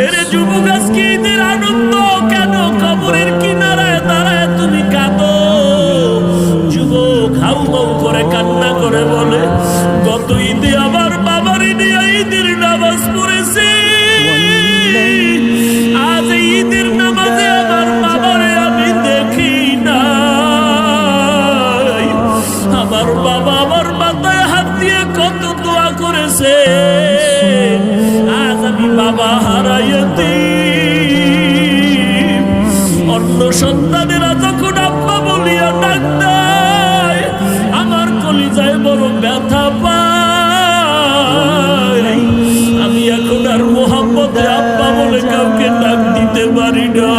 এরে যুবক, আজকে ঈদের আনন্দ কেন কবরের কিনারায় দাঁড়ায় তুমি কাঁদো? যুবক হাউ মাউ করে কান্না করে বলে, গত ঈদে আমার বাবার নিয়ে ঈদের নামাজ পড়েছি, আজ ঈদের নামাজে আমার বাবারে আমি দেখি না। আমার বাবা আমার মাথায় হাত দিয়ে কত দোয়া করেছে, আজ আমি বাবা হারাইতে। অন্য সন্তানেরা যখন আব্বা বলিয়া ডাক দেয়, আমার কলিজায় বড় ব্যথা পায়। আমি এখন আর মোহাম্মদে আব্বা বলে কাউকে ডাক দিতে পারি না।